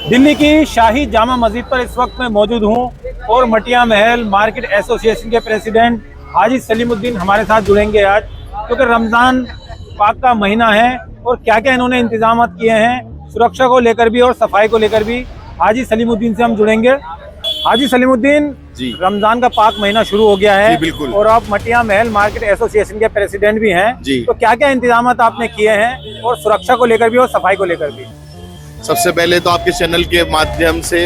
दिल्ली की शाही जामा मस्जिद पर इस वक्त मैं मौजूद हूं और मटिया महल मार्केट एसोसिएशन के प्रेसिडेंट हाजी सलीमुद्दीन हमारे साथ जुड़ेंगे आज, क्योंकि रमज़ान पाक का महीना है और क्या क्या इन्होंने इंतजाम किए हैं सुरक्षा को लेकर भी और सफाई को लेकर भी। हाजी सलीमुद्दीन से हम जुड़ेंगे। हाजी सलीमुद्दीन जी, रमजान का पाक महीना शुरू हो गया है बिल्कुल, और आप मटिया महल मार्केट एसोसिएशन के प्रेसिडेंट भी हैं जी। तो क्या क्या इंतजाम आपने किए हैं और सुरक्षा को लेकर भी और सफाई को लेकर भी? सबसे पहले तो आपके चैनल के माध्यम से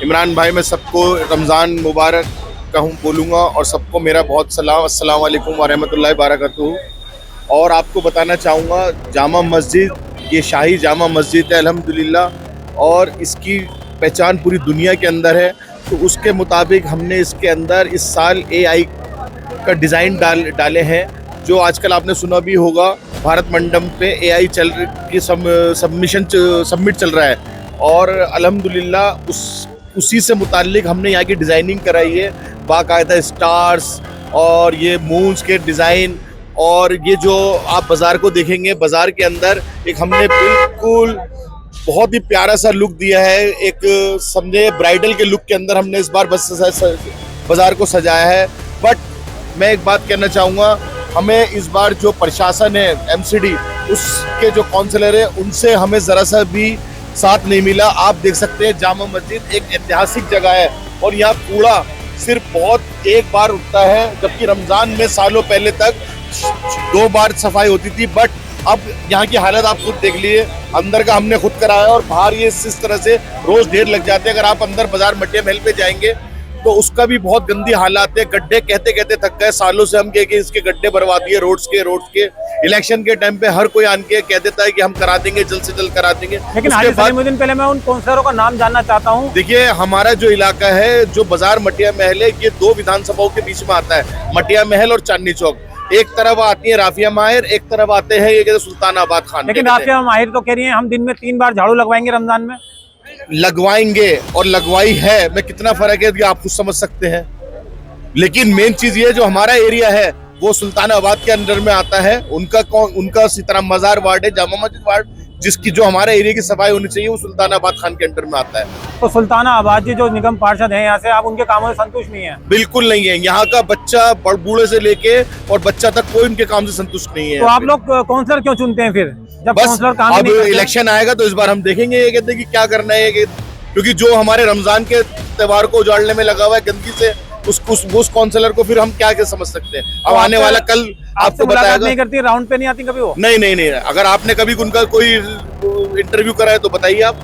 इमरान भाई, मैं सबको रमज़ान मुबारक कहूँ बोलूँगा और सबको मेरा बहुत सलाम, अस्सलाम वालेकुम व रहमतुल्लाहि व बरकातहू। और आपको बताना चाहूँगा, जामा मस्जिद ये शाही जामा मस्जिद है अल्हम्दुलिल्लाह, और इसकी पहचान पूरी दुनिया के अंदर है। तो उसके मुताबिक हमने इसके अंदर इस साल AI का डिज़ाइन डाले हैं, जो आजकल आपने सुना भी होगा, भारत मंडप पे AI की सबमिट चल रहा है, और अल्हम्दुलिल्लाह उसी से मुताल्लिक हमने यहाँ की डिज़ाइनिंग कराई है, बाकायदा स्टार्स और ये मून्स के डिज़ाइन। और ये जो आप बाज़ार को देखेंगे, बाज़ार के अंदर एक हमने बिल्कुल बहुत ही प्यारा सा लुक दिया है, एक समझे ब्राइडल के लुक के अंदर हमने इस बार बाज़ार को सजाया है। बट मैं एक बात कहना चाहूँगा, हमें इस बार जो प्रशासन है MCD, उसके जो काउंसलर है, उनसे हमें ज़रा सा भी साथ नहीं मिला। आप देख सकते हैं जामा मस्जिद एक ऐतिहासिक जगह है और यहाँ कूड़ा सिर्फ बहुत एक बार उठता है, जबकि रमज़ान में सालों पहले तक 2 बार सफाई होती थी। बट अब यहाँ की हालत आप खुद देख लीजिए, अंदर का हमने खुद कराया और बाहर ये इस तरह से रोज ढेर लग जाते हैं। अगर आप अंदर बाजार मटिया महल पे जाएंगे तो उसका भी बहुत गंदी हालात है, गड्ढे कहते कहते थक गए। सालों से हम कह के इसके गड्ढे भरवा दिए रोड्स के। इलेक्शन के टाइम पे हर कोई आन के कह देता है कि हम करा देंगे, जल्द से जल्द करा देंगे। लेकिन हाजी सलीमुद्दीन, पहले मैं उन काउंसलरों का नाम जानना चाहता हूँ। देखिए, हमारा जो इलाका है, जो बाजार मटिया महल है, ये 2 विधानसभाओं के बीच में आता है, मटिया महल और चांदनी चौक। एक तरफ आती है राफिया माहिर, एक तरफ आते हैं ये कहते सुल्तानाबाद खान। लेकिन राफिया माहिर तो कह रही है हम दिन में 3 बार झाड़ू लगवाएंगे रमजान में। लगवाएंगे और लगवाई है, मैं कितना फर्क है कि आप कुछ समझ सकते हैं। लेकिन मेन चीज ये, जो हमारा एरिया है वो सुल्तानाबाद के अंदर में आता है, उनका सीताराम मजार वार्ड है, जामा मस्जिद वार्ड, जिसकी जो हमारे एरिया की सफाई होनी चाहिए वो सुल्तानाबाद खान के अंडर में आता है। तो सुल्तानाबाद जी जो निगम पार्षद हैं यहाँ से, आप उनके कामों से संतुष्ट नहीं है? बिल्कुल नहीं है। यहाँ का बच्चा बूढ़े से लेके और बच्चा तक कोई उनके काम से संतुष्ट नहीं है। तो आप लोग काउंसलर क्यों चुनते हैं फिर, जब काउंसलर काम अब इलेक्शन आएगा तो इस बार हम देखेंगे ये कहते हैं कि क्या करना है, क्योंकि जो हमारे रमजान के त्योहार को उजाड़ने में लगा हुआ है गंदगी से, उस काउंसलर को फिर हम क्या समझ सकते हैं। अब आने वाला कल आपको बताएगा। नहीं करती, राउंड पे नहीं आती कभी वो? नहीं। अगर आपने कभी उनका कोई इंटरव्यू करा है तो बताइए आप।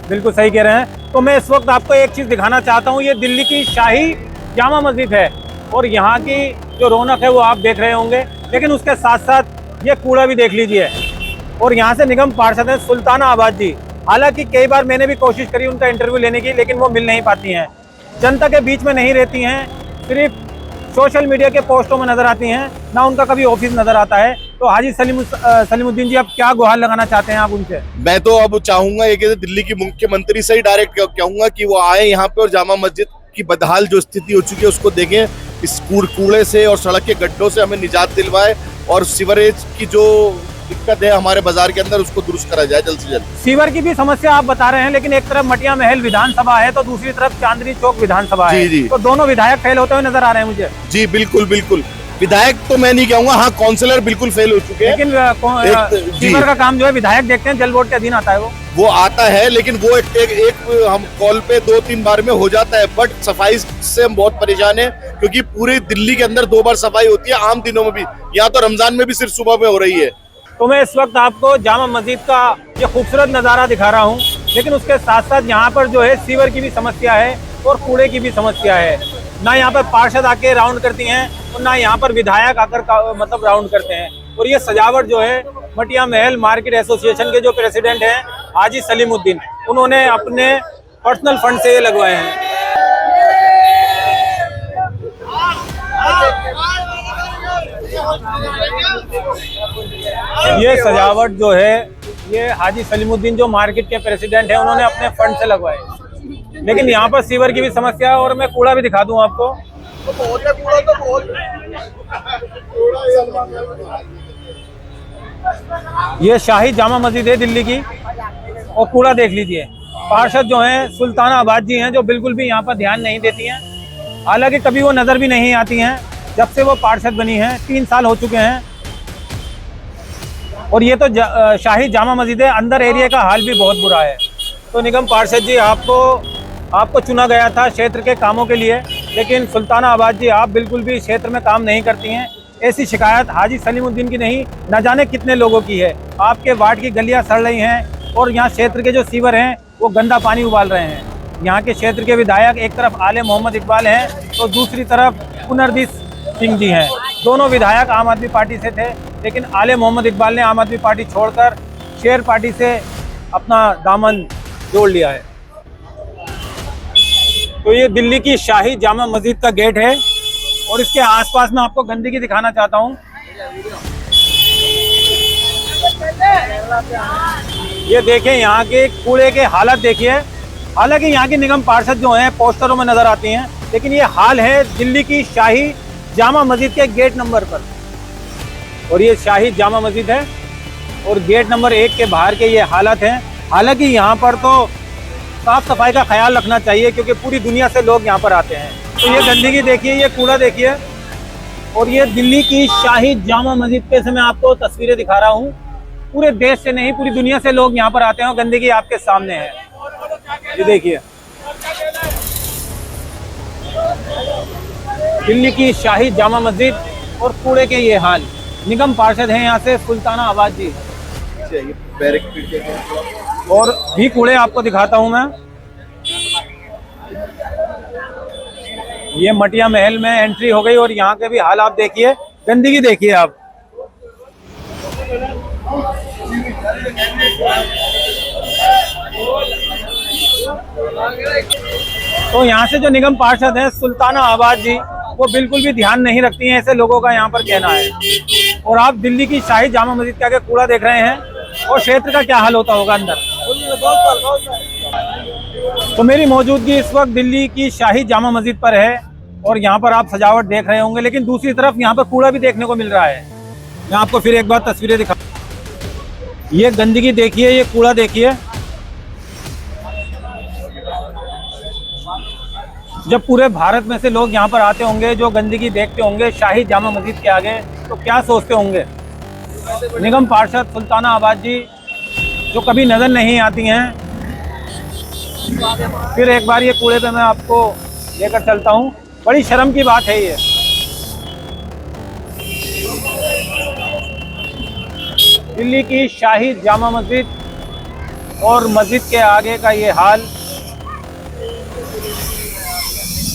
बिल्कुल सही कह रहे हैं। तो मैं इस वक्त आपको एक चीज दिखाना चाहता हूँ। ये दिल्ली की शाही जामा मस्जिद है और यहाँ की जो रौनक है वो आप देख रहे होंगे, लेकिन उसके साथ साथ ये कूड़ा भी देख लीजिए। और यहाँ से निगम पार्षद है सुल्तानाबाद जी। हालांकि कई बार मैंने भी कोशिश करी उनका इंटरव्यू लेने की, लेकिन वो मिल नहीं पाती हैं, जनता के बीच में नहीं रहती हैं, सिर्फ सोशल मीडिया के पोस्टों में नजर आती हैं, ना उनका कभी ऑफिस नजर आता है। तो हाजी सलीमुद्दीन जी, अब क्या गुहार लगाना चाहते हैं आप उनसे? मैं तो अब चाहूंगा ये कि दिल्ली की मुख्यमंत्री से ही डायरेक्ट कहूंगा कि वो आए यहाँ पे और जामा मस्जिद की बदहाल जो स्थिति हो चुकी है उसको देखें, इस कूड़े से और सड़क के गड्ढों से हमें निजात दिलवाए, और सीवरेज की जो दिक्कत है हमारे बाजार के अंदर उसको दुरुस्त करा जाए जल्द से जल्द। सीवर की भी समस्या आप बता रहे हैं, लेकिन एक तरफ मटिया महल विधानसभा है तो दूसरी तरफ चांदनी चौक विधानसभा है। जी। तो दोनों विधायक फेल होते हुए नजर आ रहे हैं मुझे। जी बिल्कुल। विधायक तो मैं नहीं कहूँगा, हाँ काउंसलर बिल्कुल फेल हो चुके हैं। लेकिन सीवर का काम जो है विधायक देखते हैं, जल बोर्ड के अधीन आता है वो आता है, लेकिन वो एक हम कॉल पे 2-3 बार में हो जाता है। बट सफाई से हम बहुत परेशान है, क्योंकि पूरी दिल्ली के अंदर 2 बार सफाई होती है, आम दिनों में भी। यहाँ तो रमजान में भी सिर्फ सुबह में हो रही है। तो मैं इस वक्त आपको जामा मस्जिद का ये खूबसूरत नज़ारा दिखा रहा हूँ, लेकिन उसके साथ साथ यहाँ पर जो है सीवर की भी समस्या है और कूड़े की भी समस्या है। ना यहाँ पर पार्षद आके राउंड करती हैं और ना यहाँ पर विधायक आकर मतलब राउंड करते हैं। और ये सजावट जो है मटिया महल मार्केट एसोसिएशन के जो प्रेसिडेंट हैं हाजी सलीमुद्दीन, उन्होंने अपने पर्सनल फंड से ये लगवाए हैं। ये सजावट जो है ये हाजी सलीमुद्दीन जो मार्केट के प्रेसिडेंट हैं, उन्होंने अपने फंड से लगवाए। लेकिन यहाँ पर सीवर की भी समस्या है और मैं कूड़ा भी दिखा दूं आपको। ये शाही जामा मस्जिद है दिल्ली की, और कूड़ा देख लीजिए। पार्षद जो हैं सुल्ताना आबाद जी हैं, जो बिल्कुल भी यहाँ पर ध्यान नहीं देती हैं। हालांकि कभी वो नज़र भी नहीं आती हैं जब से वो पार्षद बनी हैं, 3 साल हो चुके हैं। और ये तो शाही जामा मस्जिद है, अंदर एरिया का हाल भी बहुत बुरा है। तो निगम पार्षद जी, आपको चुना गया था क्षेत्र के कामों के लिए, लेकिन सुल्ताना आबाद जी आप बिल्कुल भी क्षेत्र में काम नहीं करती हैं। ऐसी शिकायत हाजी सलीमुद्दीन की नहीं, न जाने कितने लोगों की है। आपके वार्ड की गलियां सड़ रही हैं और यहाँ क्षेत्र के जो सीवर हैं वो गंदा पानी उबाल रहे हैं। यहाँ के क्षेत्र के विधायक एक तरफ आले मोहम्मद इकबाल हैं तो दूसरी तरफ पुनर्दीप सिंह जी हैं। दोनों विधायक आम आदमी पार्टी से थे, लेकिन आले मोहम्मद इकबाल ने आम आदमी पार्टी छोड़कर शेर पार्टी से अपना दामन जोड़ लिया है। तो ये दिल्ली की शाही जामा मस्जिद का गेट है और इसके आसपास में आपको गंदगी दिखाना चाहता हूँ। ये देखें, यहाँ के कूड़े के हालत देखिए। हालांकि यहाँ की निगम पार्षद जो हैं पोस्टरों में नजर आती हैं, लेकिन ये हाल है दिल्ली की शाही जामा मस्जिद के गेट नंबर पर। और ये शाही जामा मस्जिद है और गेट नंबर 1 के बाहर के ये हालत हैं। हालांकि यहाँ पर तो साफ सफाई का ख्याल रखना चाहिए क्योंकि पूरी दुनिया से लोग यहाँ पर आते हैं। तो ये गंदगी देखिए, ये कूड़ा देखिए। और ये दिल्ली की शाही जामा मस्जिद पे से मैं आपको तस्वीरें दिखा रहा हूँ। पूरे देश से नहीं, पूरी दुनिया से लोग यहाँ पर आते हैं और गंदगी आपके सामने है। ये देखिए, दिल्ली की शाही जामा मस्जिद और कूड़े के ये हाल। निगम पार्षद हैं यहाँ से सुल्ताना आबाद जी। और भी कूड़े आपको दिखाता हूँ मैं। ये मटिया महल में एंट्री हो गई और यहाँ के भी हाल आप देखिए, गंदगी देखिए आप। तो यहाँ से जो निगम पार्षद हैं सुल्ताना आबाद जी, वो बिल्कुल भी ध्यान नहीं रखती हैं, ऐसे लोगों का यहाँ पर कहना है। और आप दिल्ली की शाही जामा मस्जिद के आगे कूड़ा देख रहे हैं और क्षेत्र का क्या हाल होता होगा अंदर। तो मेरी मौजूदगी इस वक्त दिल्ली की शाही जामा मस्जिद पर है और यहाँ पर आप सजावट देख रहे होंगे, लेकिन दूसरी तरफ यहाँ पर कूड़ा भी देखने को मिल रहा है। मैं आपको फिर एक बार तस्वीरें दिखा। ये गंदगी देखिए, ये कूड़ा देखिए। जब पूरे भारत में से लोग यहाँ पर आते होंगे, जो गंदगी देखते होंगे शाही जामा मस्जिद के आगे, तो क्या सोचते होंगे। निगम पार्षद सुल्ताना आबाद जी जो कभी नजर नहीं आती हैं। फिर एक बार ये कूड़े पे मैं आपको लेकर चलता हूँ। बड़ी शर्म की बात है ये। दिल्ली की शाही जामा मस्जिद और मस्जिद के आगे का ये हाल।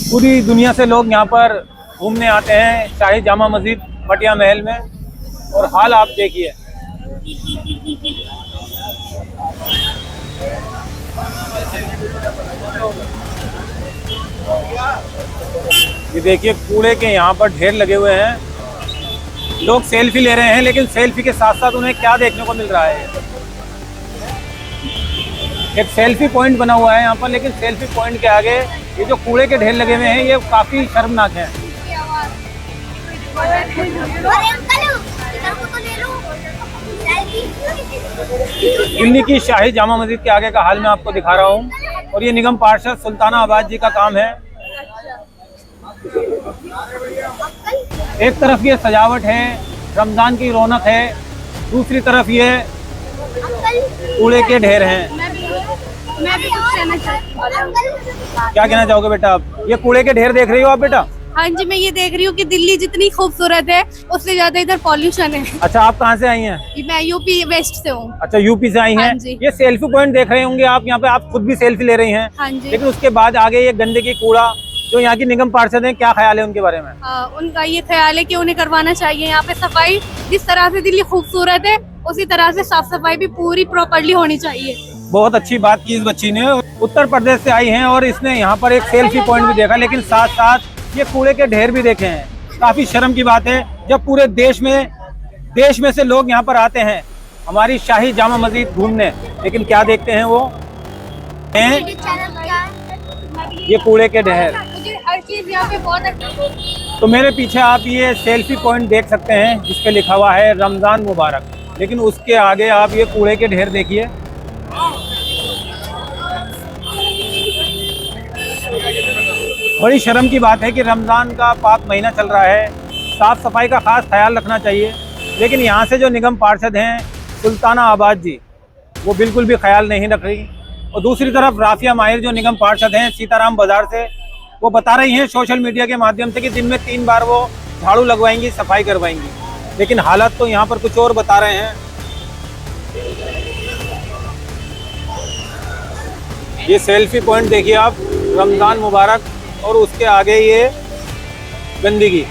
पूरी दुनिया से लोग यहाँ पर घूमने आते हैं शाही जामा मस्जिद मटिया महल में, और हाल आप देखिए। ये देखिए, कूड़े के यहाँ पर ढेर लगे हुए हैं। लोग सेल्फी ले रहे हैं, लेकिन सेल्फी के साथ साथ उन्हें क्या देखने को मिल रहा है। एक सेल्फी पॉइंट बना हुआ है यहाँ पर, लेकिन सेल्फी पॉइंट के आगे ये जो कूड़े के ढेर लगे हुए हैं, ये काफी शर्मनाक है। दिल्ली की शाही जामा मस्जिद के आगे का हाल मैं आपको दिखा रहा हूँ और ये निगम पार्षद सुल्ताना आबाद जी का काम है। एक तरफ ये सजावट है, रमजान की रौनक है, दूसरी तरफ ये कूड़े के ढेर हैं। मैं भी कुछ कहना चाहती हूँ। क्या कहना चाहोगे बेटा आप? ये कूड़े के ढेर देख रही हो आप बेटा? हाँ जी, मैं ये देख रही हूँ कि दिल्ली जितनी खूबसूरत है उससे ज्यादा इधर पॉल्यूशन है। अच्छा, आप कहाँ से आई हैं? मैं यूपी वेस्ट से हूँ। अच्छा, यूपी से आई हैं। हाँ जी। ये सेल्फी पॉइंट देख रहे होंगे आप, यहाँ पे आप खुद भी सेल्फी ले रही हैं। हाँ जी। लेकिन उसके बाद आगे ये गंदगी कूड़ा, जो यहाँ की निगम पार्षद हैं, क्या ख्याल है उनके बारे में? उनका ये ख्याल है कि उन्हें करवाना चाहिए यहाँ पे सफाई। जिस तरह से दिल्ली खूबसूरत है उसी तरह से साफ सफाई भी पूरी प्रॉपर्ली होनी चाहिए। बहुत अच्छी बात की इस बच्ची ने। उत्तर प्रदेश से आई हैं और इसने यहाँ पर एक सेल्फी पॉइंट भी देखा, लेकिन साथ साथ ये कूड़े के ढेर भी देखे हैं। काफी शर्म की बात है जब पूरे देश में से लोग यहाँ पर आते हैं हमारी शाही जामा मस्जिद घूमने, लेकिन क्या देखते हैं वो हैं ये कूड़े के ढेर। मुझे हर चीज यहाँ पे बहुत। तो मेरे पीछे आप ये सेल्फी पॉइंट देख सकते हैं जिसपे लिखा हुआ है रमजान मुबारक, लेकिन उसके आगे आप ये कूड़े के ढेर देखिए। बड़ी शर्म की बात है कि रमज़ान का पाक महीना चल रहा है, साफ़ सफाई का खास ख्याल रखना चाहिए, लेकिन यहाँ से जो निगम पार्षद हैं सुल्ताना आबाद जी, वो बिल्कुल भी ख्याल नहीं रख रही। और दूसरी तरफ राफिया माहिर जो निगम पार्षद हैं सीताराम बाजार से, वो बता रही हैं सोशल मीडिया के माध्यम से कि दिन में 3 बार वो झाड़ू लगवाएंगी, सफाई करवाएंगी, लेकिन हालात तो यहाँ पर कुछ और बता रहे हैं। ये सेल्फी पॉइंट देखिए आप, रमज़ान मुबारक, और उसके आगे ये गंदगी।